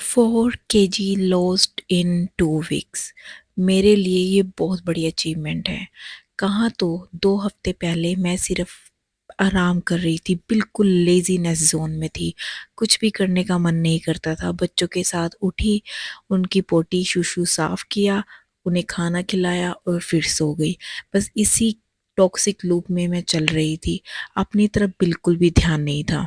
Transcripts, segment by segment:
4 kg lost in 2 weeks. मेरे लिए ये बहुत बड़ी अचीवमेंट है। कहाँ तो 2 हफ्ते पहले मैं सिर्फ आराम कर रही थी, बिल्कुल लेजीनेस जोन में थी। कुछ भी करने का मन नहीं करता था। बच्चों के साथ उठी, उनकी पोटी शूशू साफ किया, उन्हें खाना खिलाया और फिर सो गई। बस इसी टॉक्सिक लूप में मैं चल रही थी। अपनी तरफ बिल्कुल भी ध्यान नहीं था।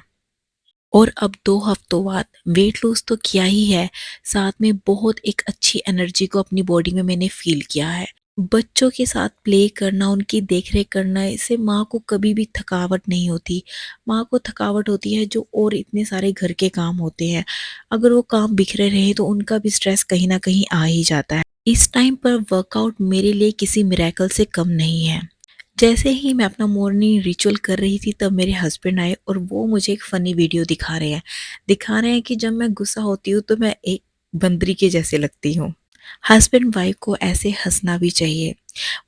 और अब 2 हफ्तों बाद वेट लूज़ तो किया ही है, साथ में बहुत एक अच्छी एनर्जी को अपनी बॉडी में मैंने फ़ील किया है। बच्चों के साथ प्ले करना, उनकी देख-रेख करना, इससे माँ को कभी भी थकावट नहीं होती। माँ को थकावट होती है जो और इतने सारे घर के काम होते हैं। अगर वो काम बिखरे रहे तो उनका भी स्ट्रेस कहीं न कहीं आ ही जाता है। इस टाइम पर वर्कआउट मेरे लिए किसी मिरेकल से कम नहीं है। जैसे ही मैं अपना मॉर्निंग रिचुअल कर रही थी तब मेरे हस्बैंड आए और वो मुझे एक फ़नी वीडियो दिखा रहे हैं। दिखा रहे हैं कि जब मैं गुस्सा होती हूँ तो मैं एक बंदरी के जैसे लगती हूँ। हस्बैंड वाइफ को ऐसे हँसना भी चाहिए।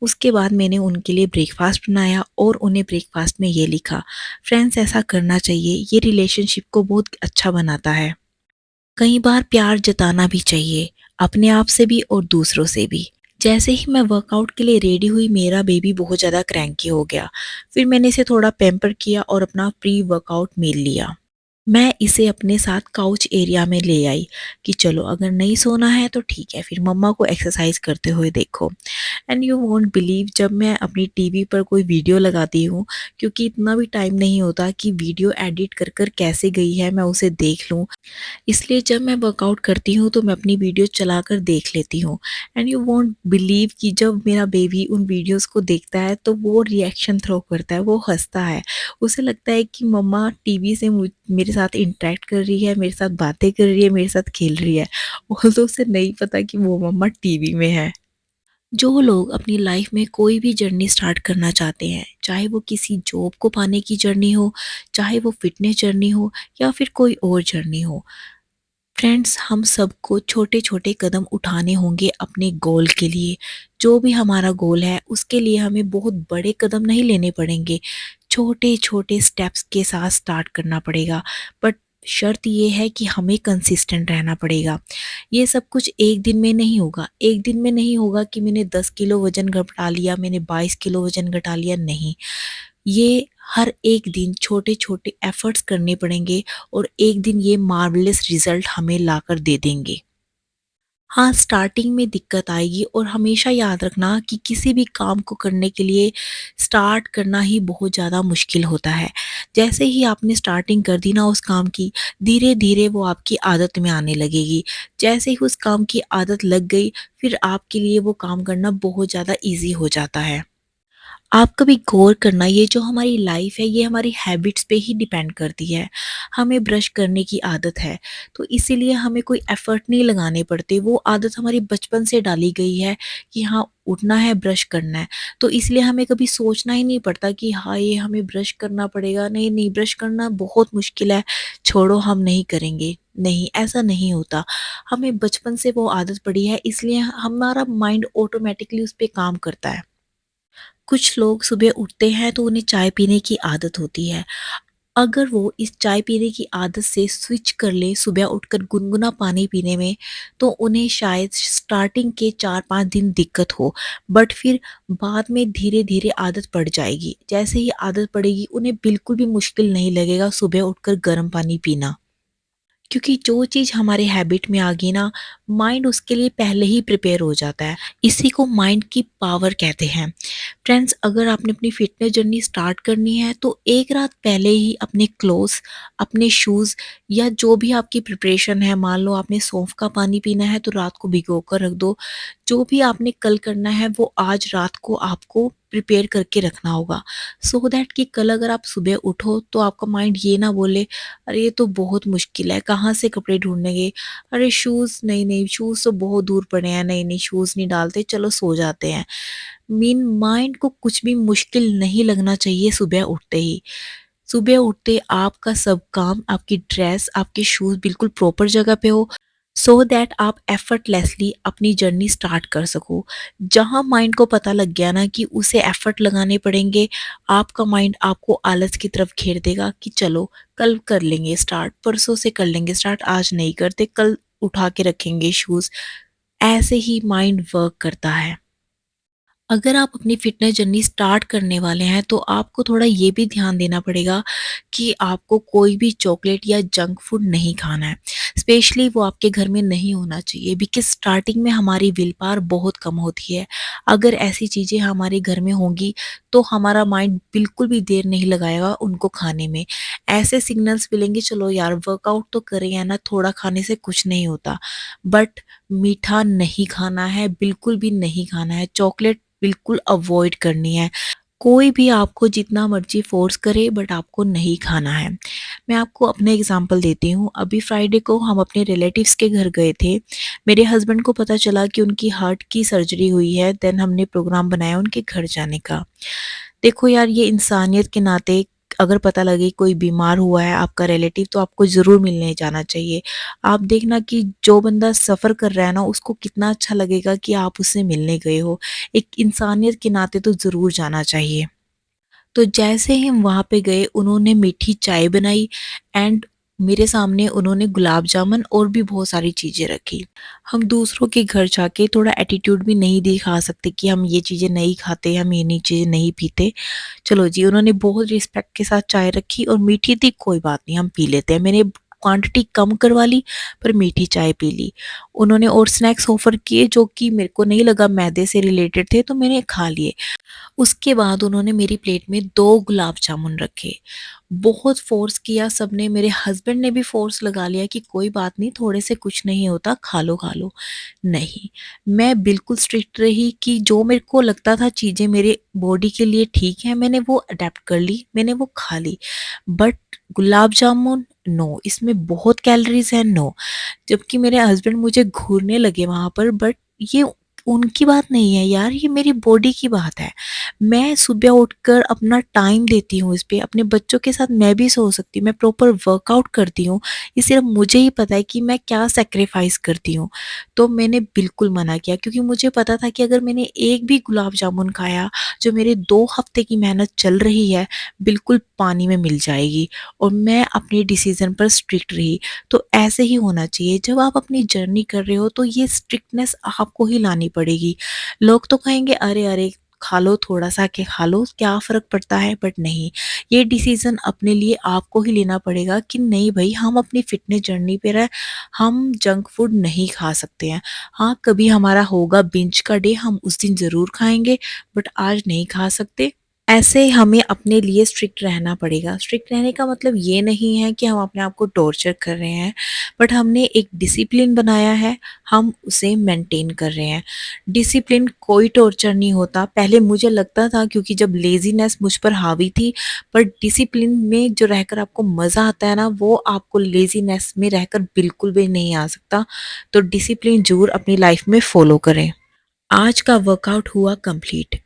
उसके बाद मैंने उनके लिए ब्रेकफ़ास्ट बनाया और उन्हें ब्रेकफ़ास्ट में ये लिखा, फ्रेंड्स ऐसा करना चाहिए, ये रिलेशनशिप को बहुत अच्छा बनाता है। कई बार प्यार जताना भी चाहिए, अपने आप से भी और दूसरों से भी। जैसे ही मैं वर्कआउट के लिए रेडी हुई मेरा बेबी बहुत ज़्यादा क्रैंकी हो गया। फिर मैंने इसे थोड़ा पैम्पर किया और अपना प्री वर्कआउट मील लिया। मैं इसे अपने साथ काउच एरिया में ले आई कि चलो अगर नहीं सोना है तो ठीक है, फिर मम्मा को एक्सरसाइज करते हुए देखो। एंड यू वोंट बिलीव, जब मैं अपनी टीवी पर कोई वीडियो लगाती हूँ, क्योंकि इतना भी टाइम नहीं होता कि वीडियो एडिट कर कर कैसे गई है मैं उसे देख लूँ। इसलिए जब मैं वर्कआउट करती हूँ तो मैं अपनी वीडियो चलाकर देख लेती हूँ। एंड यू वोंट बिलीव कि जब मेरा बेबी उन वीडियोस को देखता है तो वो रिएक्शन थ्रो करता है, वो हंसता है। उसे लगता है कि मम्मा टीवी से मेरे साथ इंटरेक्ट कर रही है, मेरे साथ बातें कर रही है, मेरे साथ खेल रही है। ऑल्दो उसे नहीं पता कि वो मम्मा टीवी में है। जो लोग अपनी लाइफ में कोई भी जर्नी स्टार्ट करना चाहते हैं, चाहे वो किसी जॉब को पाने की जर्नी हो, चाहे वो फिटनेस जर्नी हो या फिर कोई और जर्नी हो, फ्रेंड्स हम सबको छोटे छोटे कदम उठाने होंगे अपने गोल के लिए। जो भी हमारा गोल है उसके लिए हमें बहुत बड़े कदम नहीं लेने पड़ेंगे, छोटे छोटे स्टेप्स के साथ स्टार्ट करना पड़ेगा। बट शर्त ये है कि हमें कंसिस्टेंट रहना पड़ेगा। ये सब कुछ एक दिन में नहीं होगा। एक दिन में नहीं होगा कि मैंने 10 किलो वजन घटा लिया, मैंने 22 किलो वजन घटा लिया, नहीं। ये हर एक दिन छोटे-छोटे एफर्ट्स करने पड़ेंगे और एक दिन ये मार्वेलस रिज़ल्ट हमें लाकर दे देंगे। हाँ, स्टार्टिंग में दिक्कत आएगी और हमेशा याद रखना कि किसी भी काम को करने के लिए स्टार्ट करना ही बहुत ज़्यादा मुश्किल होता है। जैसे ही आपने स्टार्टिंग कर दी ना उस काम की, धीरे-धीरे वो आपकी आदत में आने लगेगी। जैसे ही उस काम की आदत लग गई, फिर आपके लिए वो काम करना बहुत ज़्यादा ईज़ी हो जाता है। आप कभी गौर करना, ये जो हमारी लाइफ है ये हमारी हैबिट्स पे ही डिपेंड करती है। हमें ब्रश करने की आदत है तो इसीलिए हमें कोई एफर्ट नहीं लगाने पड़ते। वो आदत हमारी बचपन से डाली गई है कि हाँ उठना है, ब्रश करना है। तो इसलिए हमें कभी सोचना ही नहीं पड़ता कि हाँ ये हमें ब्रश करना पड़ेगा, नहीं नहीं ब्रश करना बहुत मुश्किल है, छोड़ो हम नहीं करेंगे। नहीं, ऐसा नहीं होता। हमें बचपन से वो आदत पड़ी है, इसलिए हमारा माइंड ऑटोमेटिकली उस पे काम करता है। कुछ लोग सुबह उठते हैं तो उन्हें चाय पीने की आदत होती है। अगर वो इस चाय पीने की आदत से स्विच कर ले सुबह उठकर गुनगुना पानी पीने में, तो उन्हें शायद स्टार्टिंग के 4-5 दिन दिक्कत हो, बट फिर बाद में धीरे-धीरे आदत पड़ जाएगी। जैसे ही आदत पड़ेगी उन्हें बिल्कुल भी मुश्किल नहीं लगेगा सुबह उठकर गर्म पानी पीना। क्योंकि जो चीज़ हमारे हैबिट में आ गई ना, माइंड उसके लिए पहले ही प्रिपेयर हो जाता है। इसी को माइंड की पावर कहते हैं। फ्रेंड्स, अगर आपने अपनी फिटनेस जर्नी स्टार्ट करनी है तो एक रात पहले ही अपने क्लोथ्स, अपने शूज़ या जो भी आपकी प्रिपरेशन है, मान लो आपने सौंफ का पानी पीना है तो रात को भिगो कर रख दो। जो भी आपने कल करना है वो आज रात को आपको प्रिपेयर करके रखना होगा, सो दैट कि कल अगर आप सुबह उठो तो आपका माइंड ये ना बोले अरे ये तो बहुत मुश्किल है, कहाँ से कपड़े ढूँढेंगे? अरे शूज़ नहीं, नहीं शूज़ तो बहुत दूर पड़े हैं, नहीं, नहीं शूज़ नहीं डालते, चलो सो जाते हैं। माइंड को कुछ भी मुश्किल नहीं लगना चाहिए सुबह उठते ही। सुबह उठते आपका सब काम, आपकी ड्रेस, आपके शूज़ बिल्कुल प्रॉपर जगह पे हो, सो दैट आप एफर्टलेसली अपनी जर्नी स्टार्ट कर सको। जहाँ माइंड को पता लग गया ना कि उसे एफर्ट लगाने पड़ेंगे, आपका माइंड आपको आलस की तरफ घेर देगा कि चलो कल कर लेंगे स्टार्ट, परसों से कर लेंगे स्टार्ट, आज नहीं करते, कल उठा के रखेंगे शूज़, ऐसे ही माइंड वर्क करता है। अगर आप अपनी फ़िटनेस जर्नी स्टार्ट करने वाले हैं, तो आपको थोड़ा ये भी ध्यान देना पड़ेगा कि आपको कोई भी चॉकलेट या जंक फूड नहीं खाना है। स्पेशली वो आपके घर में नहीं होना चाहिए, बिकॉज़ स्टार्टिंग में हमारी विल पावर बहुत कम होती है। अगर ऐसी चीज़ें हमारे घर में होंगी, तो हमारा माइंड बिल्कुल भी देर नहीं लगाएगा उनको खाने में। ऐसे सिग्नल्स मिलेंगे, चलो यार वर्कआउट तो कर रहे हैं ना, थोड़ा खाने से कुछ नहीं होता। बट मीठा नहीं खाना है, बिल्कुल भी नहीं खाना है। चॉकलेट बिल्कुल अवॉइड करनी है। कोई भी आपको जितना मर्ज़ी फ़ोर्स करे, बट आपको नहीं खाना है। मैं आपको अपना एग्ज़ाम्पल देती हूँ। अभी फ्राइडे को हम अपने रिलेटिव्स के घर गए थे। मेरे हस्बैंड को पता चला कि उनकी हार्ट की सर्जरी हुई है, देन हमने प्रोग्राम बनाया उनके घर जाने का। देखो यार, ये इंसानियत के नाते अगर पता लगे कोई बीमार हुआ है आपका रिलेटिव, तो आपको ज़रूर मिलने जाना चाहिए। आप देखना कि जो बंदा सफ़र कर रहा है ना, उसको कितना अच्छा लगेगा कि आप उससे मिलने गए हो। एक इंसानियत के नाते तो ज़रूर जाना चाहिए। तो जैसे ही हम वहाँ पे गए, उन्होंने मीठी चाय बनाई एंड मेरे सामने उन्होंने गुलाब जामुन और भी बहुत सारी चीज़ें रखी। हम दूसरों के घर जाके थोड़ा एटीट्यूड भी नहीं दिखा सकते कि हम ये चीज़ें नहीं खाते, हम ये नहीं चीज़ें नहीं पीते। चलो जी, उन्होंने बहुत रिस्पेक्ट के साथ चाय रखी और मीठी थी, कोई बात नहीं हम पी लेते हैं। मैंने क्वांटिटी कम करवा ली, पर मीठी चाय पी ली। उन्होंने और स्नैक्स ऑफ़र किए जो कि मेरे को नहीं लगा मैदे से रिलेटेड थे, तो मैंने खा लिए। उसके बाद उन्होंने मेरी प्लेट में 2 गुलाब जामुन रखे। बहुत फ़ोर्स किया सबने, मेरे हस्बैंड ने भी फ़ोर्स लगा लिया कि कोई बात नहीं, थोड़े से कुछ नहीं होता, खा लो, खा लो। नहीं, मैं बिल्कुल स्ट्रिक्ट रही कि जो मेरे को लगता था चीज़ें मेरे बॉडी के लिए ठीक है, मैंने वो अडैप्ट कर ली, मैंने वो खा ली। बट गुलाब जामुन नो, इसमें बहुत कैलोरीज़ है, नो। जबकि मेरे हस्बैंड मुझे घूरने लगे वहाँ पर, बट ये उनकी बात नहीं है यार, ये मेरी बॉडी की बात है। मैं सुबह उठकर अपना टाइम देती हूँ इस पे, अपने बच्चों के साथ मैं भी सो सकती हूँ, मैं प्रॉपर वर्कआउट करती हूँ। ये सिर्फ़ मुझे ही पता है कि मैं क्या सैक्रिफ़ाइस करती हूँ। तो मैंने बिल्कुल मना किया, क्योंकि मुझे पता था कि अगर मैंने एक भी गुलाब जामुन खाया, जो मेरे 2 हफ़्ते की मेहनत चल रही है, बिल्कुल पानी में मिल जाएगी। और मैं अपने डिसीज़न पर स्ट्रिक्ट रही। तो ऐसे ही होना चाहिए, जब आप अपनी जर्नी कर रहे हो, तो ये स्ट्रिक्टनेस आपको ही लानी पड़ेगी। लोग तो कहेंगे अरे अरे, खा लो, थोड़ा सा के खा लो, क्या फ़र्क पड़ता है, बट नहीं, ये डिसीज़न अपने लिए आपको ही लेना पड़ेगा कि नहीं भाई, हम अपनी फ़िटनेस जर्नी पे रहे, हम जंक फूड नहीं खा सकते हैं। हाँ, कभी हमारा होगा बिंज का डे, हम उस दिन ज़रूर खाएँगे, बट आज नहीं खा सकते। ऐसे हमें अपने लिए स्ट्रिक्ट रहना पड़ेगा। स्ट्रिक्ट रहने का मतलब ये नहीं है कि हम अपने आप को टॉर्चर कर रहे हैं, बट हमने एक डिसिप्लिन बनाया है, हम उसे मेंटेन कर रहे हैं। डिसिप्लिन कोई टॉर्चर नहीं होता। पहले मुझे लगता था, क्योंकि जब लेज़ीनेस मुझ पर हावी थी, पर डिसिप्लिन में जो रहकर आपको मज़ा आता है ना, वो आपको लेज़ीनेस में रहकर बिल्कुल भी नहीं आ सकता। तो डिसिप्लिन ज़रूर अपनी लाइफ़ में फ़ॉलो करें। आज का वर्कआउट हुआ कंप्लीट।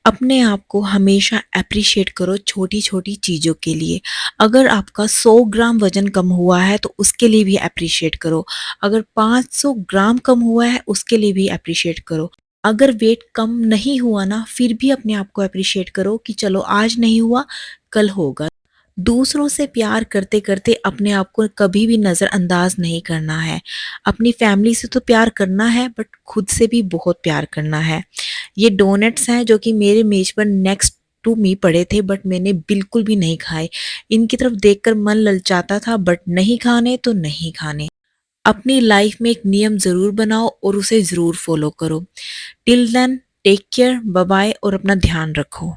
अपने आप को हमेशा एप्रिशिएट करो छोटी-छोटी चीज़ों के लिए। अगर आपका 100 ग्राम वज़न कम हुआ है, तो उसके लिए भी एप्रिशिएट करो। अगर 500 ग्राम कम हुआ है, उसके लिए भी एप्रिशिएट करो। अगर वेट कम नहीं हुआ ना, फिर भी अपने आप को एप्रिशिएट करो कि चलो आज नहीं हुआ, कल होगा। दूसरों से प्यार करते-करते अपने आप को कभी भी नज़रअंदाज नहीं करना है। अपनी फैमिली से तो प्यार करना है, बट खुद से भी बहुत प्यार करना है। ये डोनट्स हैं जो कि मेरे मेज़ पर नेक्स्ट टू मी पड़े थे, बट मैंने बिल्कुल भी नहीं खाए। इनकी तरफ देखकर मन ललचाता था, बट नहीं खाने तो नहीं खाने। अपनी लाइफ में एक नियम ज़रूर बनाओ और उसे ज़रूर फ़ॉलो करो। Till then, take care, bye bye और अपना ध्यान रखो।